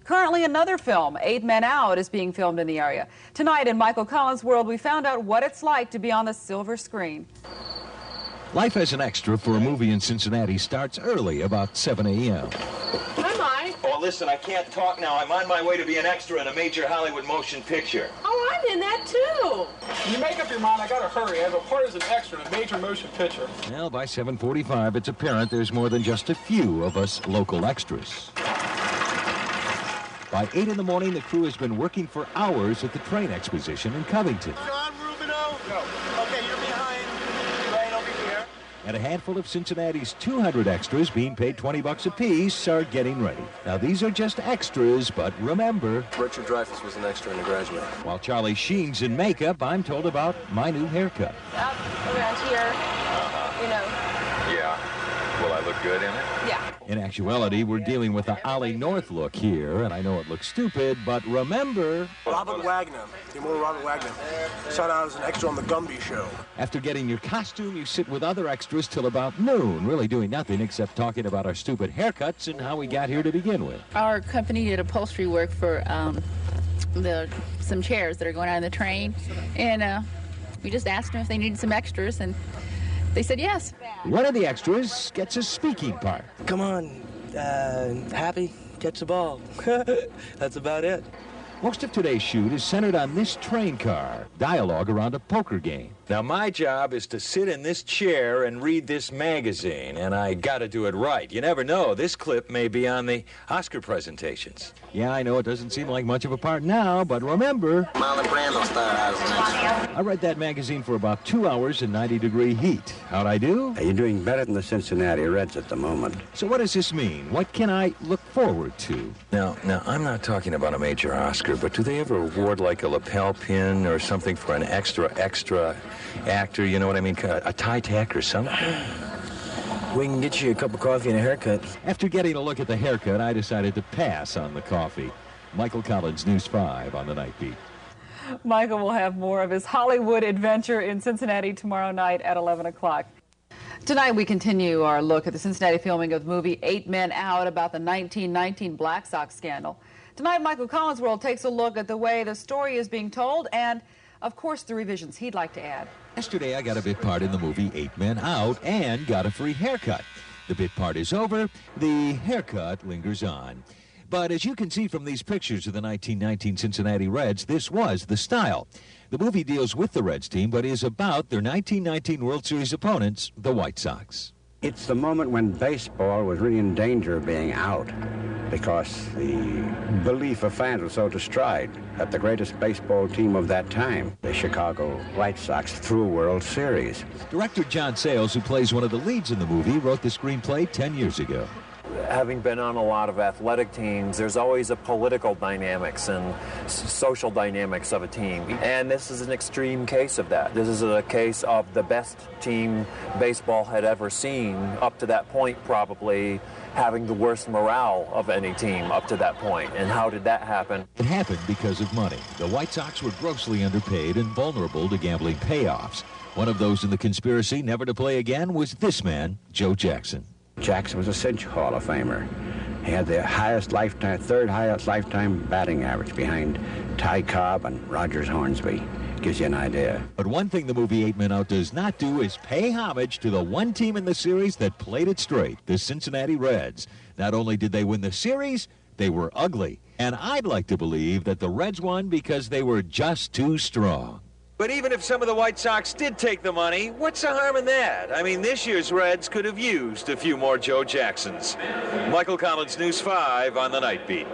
Currently, another film, 8 Men Out, is being filmed in the area. Tonight in Michael Collins' World, we found out what it's like to be on the silver screen. Life as an extra for a movie in Cincinnati starts early, about 7 a.m. Hi, Mike. Oh, listen, I can't talk now. I'm on my way to be an extra in a major Hollywood motion picture. Oh, I'm in that, too. When you make up your mind, I gotta hurry. I have a part as an extra in a major motion picture. Well, by 7:45, it's apparent there's more than just a few of us local extras. By 8 in the morning, the crew has been working for hours at the train exposition in Covington. John Rubino? No. Okay, you're behind. Right over here. And a handful of Cincinnati's 200 extras, being paid $20 apiece, are getting ready. Now, these are just extras, but remember... Richard Dreyfuss was an extra in The Graduate. While Charlie Sheen's in makeup, I'm told about my new haircut. Up around here, you know. Yeah. Will I look good in it? Yeah. In actuality, we're dealing with the Ollie North look here, and I know it looks stupid, but remember... Robert Wagner. Timur Robert Wagner. Shot out as an extra on the Gumby show. After getting your costume, you sit with other extras till about noon, really doing nothing except talking about our stupid haircuts and how we got here to begin with. Our company did upholstery work for some chairs that are going out on the train, and we just asked them if they needed some extras, and they said yes. One of the extras gets a speaking part. Come on, Happy, catch the ball. That's about it. Most of today's shoot is centered on this train car, dialogue around a poker game. Now, my job is to sit in this chair and read this magazine, and I gotta do it right. You never know. This clip may be on the Oscar presentations. Yeah, I know it doesn't seem like much of a part now, but remember... Marlon Brando starred out as an extra. I read that magazine for about 2 hours in 90-degree heat. How'd I do? You're doing better than the Cincinnati Reds at the moment. So what does this mean? What can I look forward to? Now, I'm not talking about a major Oscar, but do they ever award like a lapel pin or something for an extra actor, you know what I mean? A tie tack or something? We can get you a cup of coffee and a haircut. After getting a look at the haircut, I decided to pass on the coffee. Michael Collins, News 5 on the Night Beat. Michael will have more of his Hollywood adventure in Cincinnati tomorrow night at 11 o'clock. Tonight we continue our look at the Cincinnati filming of the movie 8 Men Out about the 1919 Black Sox scandal. Tonight, Michael Collins' World takes a look at the way the story is being told and, of course, the revisions he'd like to add. Yesterday, I got a bit part in the movie 8 Men Out and got a free haircut. The bit part is over. The haircut lingers on. But as you can see from these pictures of the 1919 Cincinnati Reds, this was the style. The movie deals with the Reds team, but is about their 1919 World Series opponents, the White Sox. It's the moment when baseball was really in danger of being out because the belief of fans was so destroyed that the greatest baseball team of that time, the Chicago White Sox, threw a World Series. Director John Sayles, who plays one of the leads in the movie, wrote the screenplay 10 years ago. Having been on a lot of athletic teams, there's always a political dynamics and social dynamics of a team. And this is an extreme case of that. This is a case of the best team baseball had ever seen, up to that point probably having the worst morale of any team up to that point. And how did that happen? It happened because of money. The White Sox were grossly underpaid and vulnerable to gambling payoffs. One of those in the conspiracy never to play again was this man, Joe Jackson. Jackson was a cinch Hall of Famer. He had the third highest lifetime batting average behind Ty Cobb and Rogers Hornsby. Gives you an idea. But one thing the movie 8 Men Out does not do is pay homage to the one team in the series that played it straight, the Cincinnati Reds. Not only did they win the series, they were ugly. And I'd like to believe that the Reds won because they were just too strong. But even if some of the White Sox did take the money, what's the harm in that? I mean, this year's Reds could have used a few more Joe Jacksons. Michael Collins, News 5 on the Night Beat.